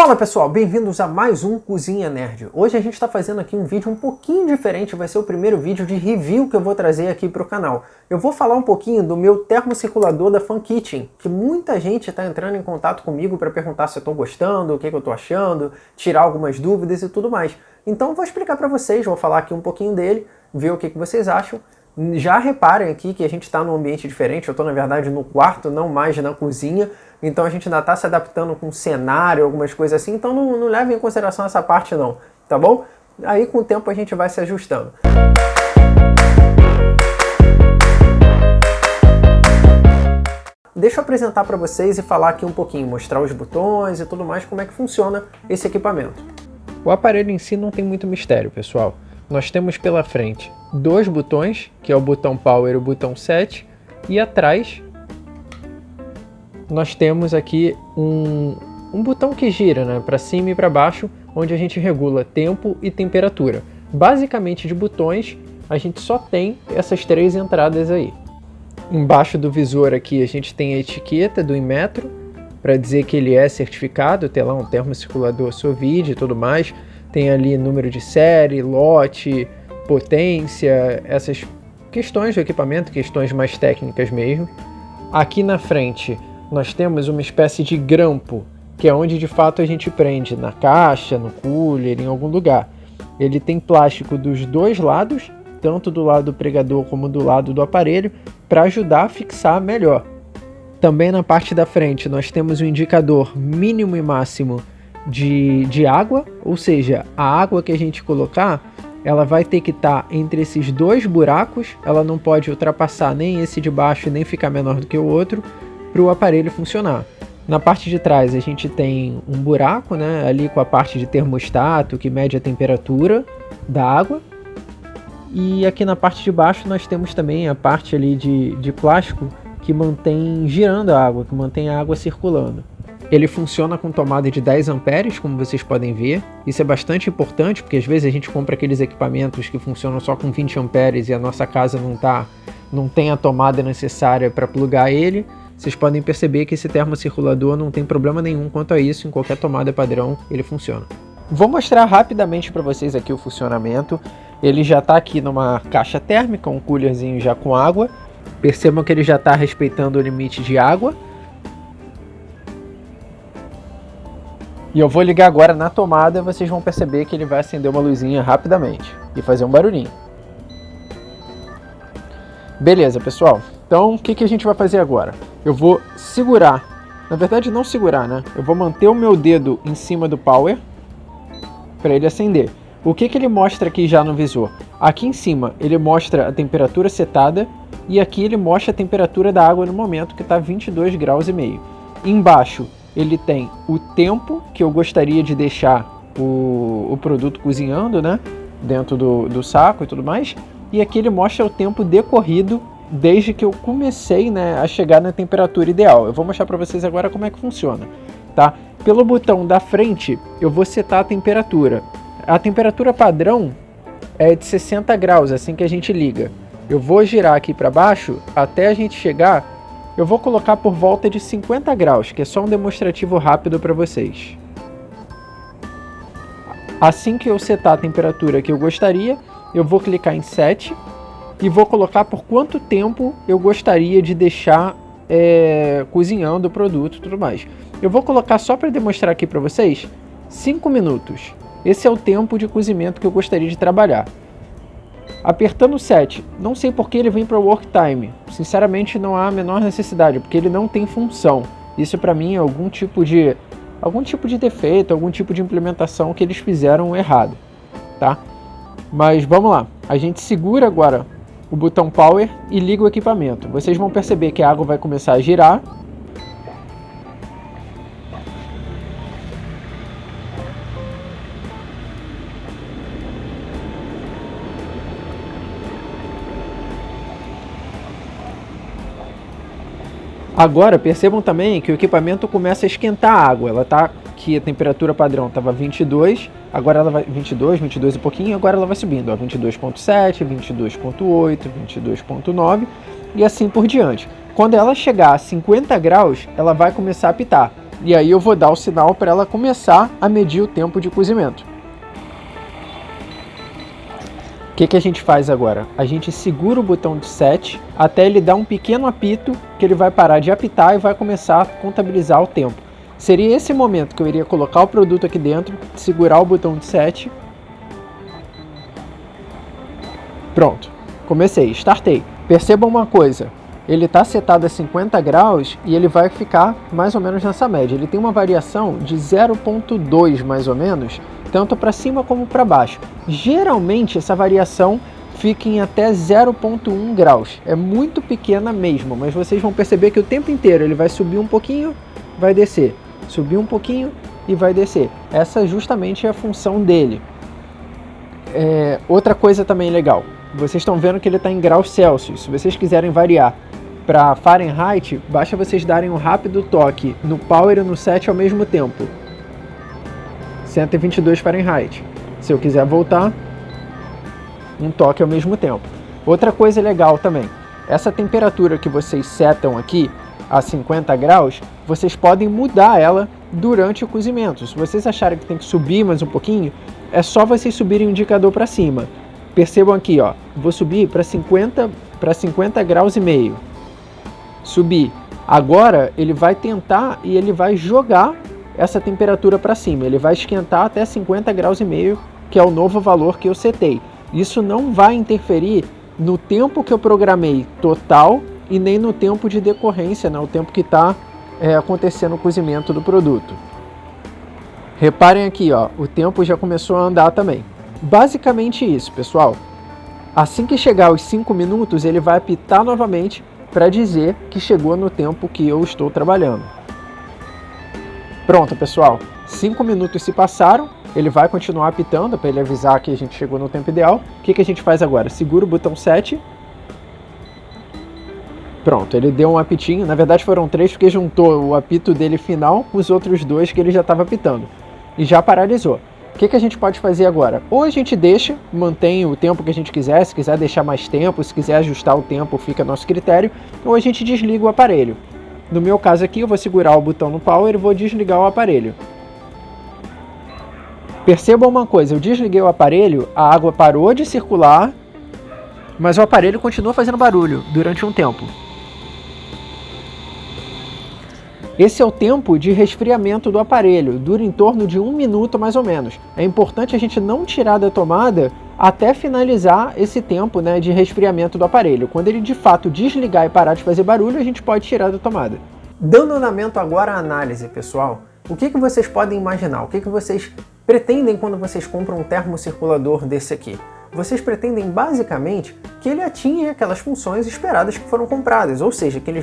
Fala pessoal, bem-vindos a mais um Cozinha Nerd. Hoje a gente está fazendo aqui um vídeo um pouquinho diferente, vai ser o primeiro vídeo de review que eu vou trazer aqui para o canal. Eu vou falar um pouquinho do meu termocirculador da Fun Kitchen, que muita gente está entrando em contato comigo para perguntar se eu estou gostando, o que eu estou achando, tirar algumas dúvidas e tudo mais. Então eu vou explicar para vocês, vou falar aqui um pouquinho dele, ver o que vocês acham. Já reparem aqui que a gente está num ambiente diferente, eu estou na verdade no quarto, não mais na cozinha, então a gente ainda está se adaptando com cenário, algumas coisas assim, então não levem em consideração essa parte não, tá bom? Aí com o tempo a gente vai se ajustando. Deixa eu apresentar para vocês e falar aqui um pouquinho, mostrar os botões e tudo mais, como é que funciona esse equipamento. O aparelho em si não tem muito mistério, pessoal. Nós temos pela frente dois botões, que é o botão Power e o botão Set, e atrás nós temos aqui um botão que gira, né, para cima e para baixo, onde a gente regula tempo e temperatura. Basicamente de botões, a gente só tem essas três entradas aí. Embaixo do visor aqui a gente tem a etiqueta do Inmetro, para dizer que ele é certificado, tem lá um termocirculador Sous-Vide e tudo mais. Tem ali número de série, lote, potência, essas questões do equipamento, questões mais técnicas mesmo. Aqui na frente nós temos uma espécie de grampo, que é onde de fato a gente prende, na caixa, no cooler, em algum lugar. Ele tem plástico dos dois lados, tanto do lado do pregador como do lado do aparelho, para ajudar a fixar melhor. Também na parte da frente nós temos um indicador mínimo e máximo de água, ou seja, a água que a gente colocar, ela vai ter que estar entre esses dois buracos, ela não pode ultrapassar nem esse de baixo nem ficar menor do que o outro, para o aparelho funcionar. Na parte de trás a gente tem um buraco, né, ali com a parte de termostato que mede a temperatura da água, e aqui na parte de baixo nós temos também a parte ali de plástico que mantém girando a água, que mantém a água circulando. Ele funciona com tomada de 10 amperes, como vocês podem ver. Isso é bastante importante, porque às vezes a gente compra aqueles equipamentos que funcionam só com 20 amperes e a nossa casa não tem a tomada necessária para plugar ele. Vocês podem perceber que esse termocirculador não tem problema nenhum quanto a isso, em qualquer tomada padrão ele funciona. Vou mostrar rapidamente para vocês aqui o funcionamento. Ele já está aqui numa caixa térmica, um coolerzinho já com água. Percebam que ele já está respeitando o limite de água. E eu vou ligar agora na tomada e vocês vão perceber que ele vai acender uma luzinha rapidamente e fazer um barulhinho. Beleza, pessoal. Então, o que a gente vai fazer agora? Eu vou segurar, na verdade não segurar, né? Eu vou manter o meu dedo em cima do Power para ele acender. O que ele mostra aqui já no visor? Aqui em cima ele mostra a temperatura setada e aqui ele mostra a temperatura da água no momento, que está 22 graus e meio. Embaixo ele tem o tempo que eu gostaria de deixar o produto cozinhando, né, dentro do saco e tudo mais. E aqui ele mostra o tempo decorrido desde que eu comecei, né, a chegar na temperatura ideal. Eu vou mostrar para vocês agora como é que funciona, tá? Pelo botão da frente eu vou setar a temperatura. A temperatura padrão é de 60 graus assim que a gente liga. Eu vou girar aqui para baixo até a gente chegar. Eu vou colocar por volta de 50 graus, que é só um demonstrativo rápido para vocês. Assim que eu setar a temperatura que eu gostaria, eu vou clicar em Set e vou colocar por quanto tempo eu gostaria de deixar cozinhando o produto e tudo mais. Eu vou colocar só para demonstrar aqui para vocês 5 minutos. Esse é o tempo de cozimento que eu gostaria de trabalhar. Apertando o Set, não sei porque ele vem para o Work Time, sinceramente não há a menor necessidade, porque ele não tem função. Isso para mim é algum tipo de defeito, algum tipo de implementação que eles fizeram errado, tá? Mas vamos lá, a gente segura agora o botão Power e liga o equipamento. Vocês vão perceber que a água vai começar a girar. Agora percebam também que o equipamento começa a esquentar a água. Ela tá aqui, a temperatura padrão estava 22, agora ela vai 22 e pouquinho, agora ela vai subindo, ó, 22.7, 22.8, 22.9 e assim por diante. Quando ela chegar a 50 graus, ela vai começar a apitar. E aí eu vou dar o sinal para ela começar a medir o tempo de cozimento. O que a gente faz agora? A gente segura o botão de set até ele dar um pequeno apito, que ele vai parar de apitar e vai começar a contabilizar o tempo. Seria esse momento que eu iria colocar o produto aqui dentro, segurar o botão de set. Pronto, comecei, startei. Percebam uma coisa, ele está setado a 50 graus e ele vai ficar mais ou menos nessa média. Ele tem uma variação de 0,2 mais ou menos, tanto para cima como para baixo. Geralmente essa variação fica em até 0,1 graus. É muito pequena mesmo, mas vocês vão perceber que o tempo inteiro ele vai subir um pouquinho, vai descer. Subir um pouquinho e vai descer. Essa justamente é a função dele. Outra coisa também legal. Vocês estão vendo que ele está em graus Celsius. Se vocês quiserem variar para Fahrenheit, basta vocês darem um rápido toque no Power e no Set ao mesmo tempo. 122 Fahrenheit. Se eu quiser voltar, um toque ao mesmo tempo. Outra coisa legal também, essa temperatura que vocês setam aqui a 50 graus, vocês podem mudar ela durante o cozimento. Se vocês acharem que tem que subir mais um pouquinho, é só vocês subirem o indicador para cima. Percebam aqui, ó, vou subir para 50 graus e meio. Subi. Agora ele vai tentar e ele vai jogar essa temperatura para cima. Ele vai esquentar até 50 graus e meio, que é o novo valor que eu setei. Isso não vai interferir no tempo que eu programei total e nem no tempo de decorrência, né? O tempo que está acontecendo o cozimento do produto. Reparem aqui, ó, o tempo já começou a andar também. Basicamente isso, pessoal. Assim que chegar aos 5 minutos, ele vai apitar novamente para dizer que chegou no tempo que eu estou trabalhando. Pronto, pessoal. 5 minutos se passaram, ele vai continuar apitando para ele avisar que a gente chegou no tempo ideal. O que a gente faz agora? Segura o botão set. Pronto, ele deu um apitinho. Na verdade foram 3 porque juntou o apito dele final com os outros 2 que ele já estava apitando. E já paralisou. O que a gente pode fazer agora? Ou a gente deixa, mantém o tempo que a gente quiser, se quiser deixar mais tempo, se quiser ajustar o tempo, fica a nosso critério, ou a gente desliga o aparelho. No meu caso aqui, eu vou segurar o botão no Power e vou desligar o aparelho. Percebam uma coisa, eu desliguei o aparelho, a água parou de circular, mas o aparelho continua fazendo barulho durante um tempo. Esse é o tempo de resfriamento do aparelho, dura em torno de 1 minuto mais ou menos. É importante a gente não tirar da tomada até finalizar esse tempo, né, de resfriamento do aparelho. Quando ele de fato desligar e parar de fazer barulho, a gente pode tirar da tomada. Dando andamento agora à análise, pessoal, o que vocês podem imaginar? O que vocês pretendem quando vocês compram um termocirculador desse aqui? Vocês pretendem basicamente que ele atinja aquelas funções esperadas que foram compradas, ou seja, que ele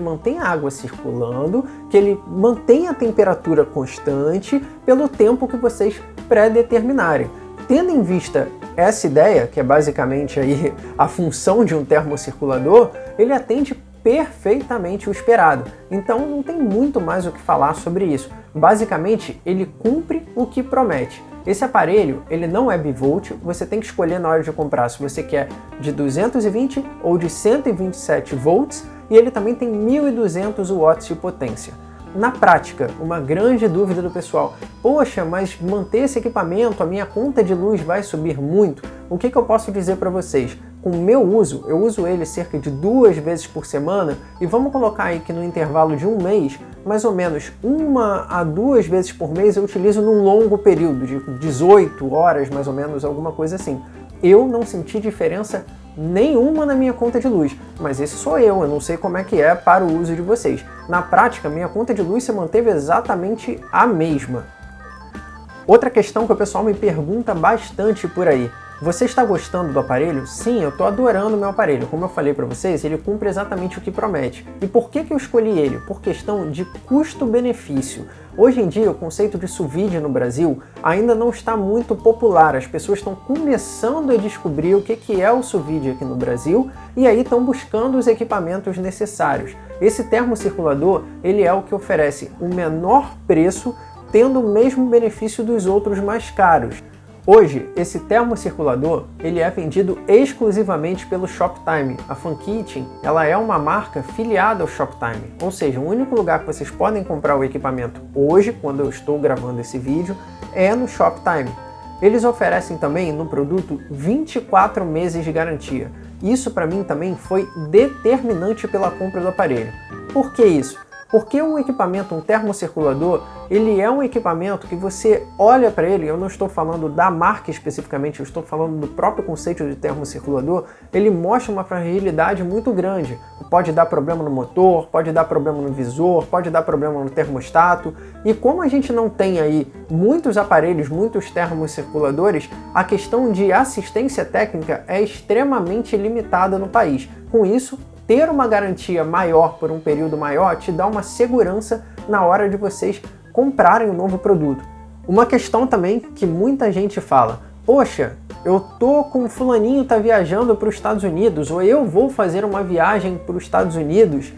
mantenha a água circulando, que ele mantenha a temperatura constante pelo tempo que vocês pré-determinarem. Tendo em vista essa ideia, que é basicamente aí a função de um termocirculador, ele atende perfeitamente o esperado. Então não tem muito mais o que falar sobre isso. Basicamente, ele cumpre o que promete. Esse aparelho, ele não é bivolt, você tem que escolher na hora de comprar se você quer de 220 ou de 127 volts, e ele também tem 1200 watts de potência. Na prática, uma grande dúvida do pessoal: poxa, mas manter esse equipamento, a minha conta de luz vai subir muito? O que eu posso dizer para vocês? Com o meu uso, eu uso ele cerca de 2 vezes por semana, e vamos colocar aí que no intervalo de um mês, mais ou menos 1 a 2 vezes por mês eu utilizo num longo período, de 18 horas mais ou menos, alguma coisa assim. Eu não senti diferença nenhuma na minha conta de luz, mas esse sou eu não sei como é que é para o uso de vocês. Na prática, minha conta de luz se manteve exatamente a mesma. Outra questão que o pessoal me pergunta bastante por aí: você está gostando do aparelho? Sim, eu estou adorando o meu aparelho. Como eu falei para vocês, ele cumpre exatamente o que promete. E por que eu escolhi ele? Por questão de custo-benefício. Hoje em dia, o conceito de sous vide no Brasil ainda não está muito popular. As pessoas estão começando a descobrir o que é o sous vide aqui no Brasil e aí estão buscando os equipamentos necessários. Esse termocirculador, ele é o que oferece o menor preço, tendo o mesmo benefício dos outros mais caros. Hoje, esse termocirculador ele é vendido exclusivamente pelo Shoptime. A FunKitchen ela é uma marca filiada ao Shoptime, ou seja, o único lugar que vocês podem comprar o equipamento hoje, quando eu estou gravando esse vídeo, é no Shoptime. Eles oferecem também no produto 24 meses de garantia. Isso para mim também foi determinante pela compra do aparelho. Por que isso? Porque um equipamento, um termocirculador, ele é um equipamento que você olha para ele, eu não estou falando da marca especificamente, eu estou falando do próprio conceito de termocirculador, ele mostra uma fragilidade muito grande. Pode dar problema no motor, pode dar problema no visor, pode dar problema no termostato. E como a gente não tem aí muitos aparelhos, muitos termocirculadores, a questão de assistência técnica é extremamente limitada no país. Com isso, ter uma garantia maior por um período maior te dá uma segurança na hora de vocês comprarem um novo produto. Uma questão também que muita gente fala: poxa, eu tô com fulaninho tá viajando para os Estados Unidos, ou eu vou fazer uma viagem para os Estados Unidos,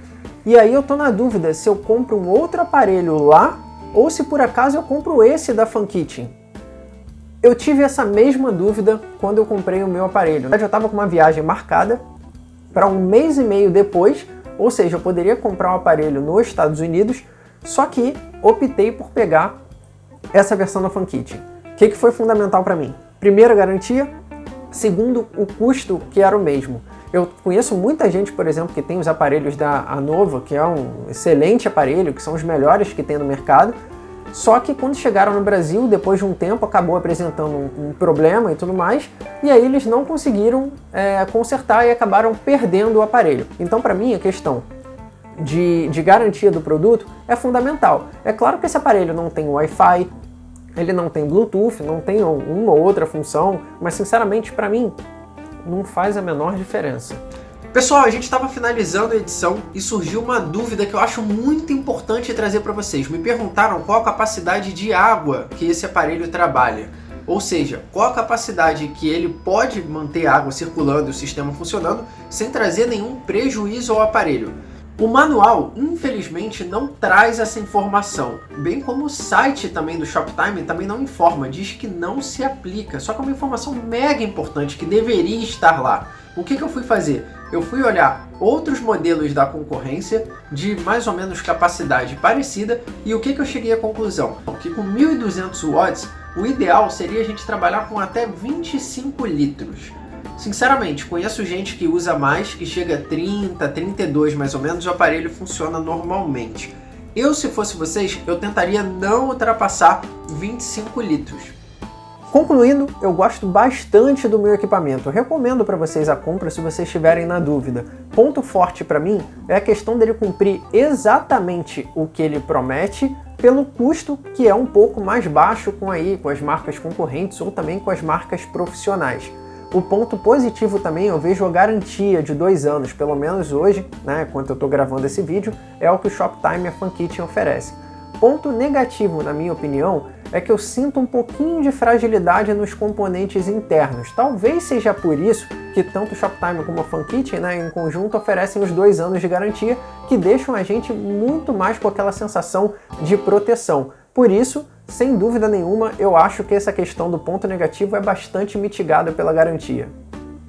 e aí eu tô na dúvida se eu compro um outro aparelho lá, ou se por acaso eu compro esse da FunKitchen. Eu tive essa mesma dúvida quando eu comprei o meu aparelho. Eu já estava com uma viagem marcada para um mês e meio depois, ou seja, eu poderia comprar um aparelho nos Estados Unidos, só que optei por pegar essa versão da FunKitchen. O que foi fundamental para mim? Primeiro, a garantia. Segundo, o custo, que era o mesmo. Eu conheço muita gente, por exemplo, que tem os aparelhos da Anova, que é um excelente aparelho, que são os melhores que tem no mercado, só que quando chegaram no Brasil, depois de um tempo, acabou apresentando um problema e tudo mais, e aí eles não conseguiram consertar e acabaram perdendo o aparelho. Então, para mim, a questão de garantia do produto é fundamental. É claro que esse aparelho não tem Wi-Fi, ele não tem Bluetooth, não tem uma ou outra função, mas sinceramente, para mim, não faz a menor diferença. Pessoal, a gente estava finalizando a edição e surgiu uma dúvida que eu acho muito importante trazer para vocês. Me perguntaram qual a capacidade de água que esse aparelho trabalha. Ou seja, qual a capacidade que ele pode manter a água circulando e o sistema funcionando sem trazer nenhum prejuízo ao aparelho. O manual, infelizmente, não traz essa informação, bem como o site também do Shoptime também não informa, diz que não se aplica, só que é uma informação mega importante que deveria estar lá. O que eu fui fazer? Eu fui olhar outros modelos da concorrência de mais ou menos capacidade parecida e o que eu cheguei à conclusão? Que com 1.200 watts, o ideal seria a gente trabalhar com até 25 litros. Sinceramente, conheço gente que usa mais, que chega a 30, 32 mais ou menos, o aparelho funciona normalmente. Eu, se fosse vocês, eu tentaria não ultrapassar 25 litros. Concluindo, eu gosto bastante do meu equipamento. Eu recomendo para vocês a compra se vocês estiverem na dúvida. Ponto forte para mim é a questão dele cumprir exatamente o que ele promete pelo custo que é um pouco mais baixo com as marcas concorrentes ou também com as marcas profissionais. O ponto positivo também, eu vejo a garantia de 2 anos, pelo menos hoje, né, enquanto eu estou gravando esse vídeo, é o que o Shoptime e a FunKitchen oferece. Ponto negativo, na minha opinião, é que eu sinto um pouquinho de fragilidade nos componentes internos. Talvez seja por isso que tanto o Shoptime como a FunKitchen, né, em conjunto, oferecem os 2 anos de garantia, que deixam a gente muito mais com aquela sensação de proteção. Por isso, sem dúvida nenhuma, eu acho que essa questão do ponto negativo é bastante mitigada pela garantia.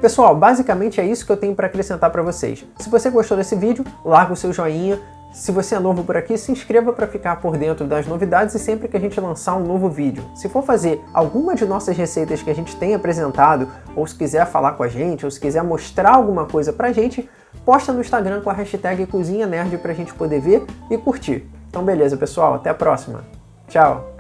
Pessoal, basicamente é isso que eu tenho para acrescentar para vocês. Se você gostou desse vídeo, larga o seu joinha. Se você é novo por aqui, se inscreva para ficar por dentro das novidades e sempre que a gente lançar um novo vídeo. Se for fazer alguma de nossas receitas que a gente tem apresentado, ou se quiser falar com a gente, ou se quiser mostrar alguma coisa pra gente, posta no Instagram com a hashtag Cozinha Nerd pra gente poder ver e curtir. Então beleza, pessoal, até a próxima. Tchau!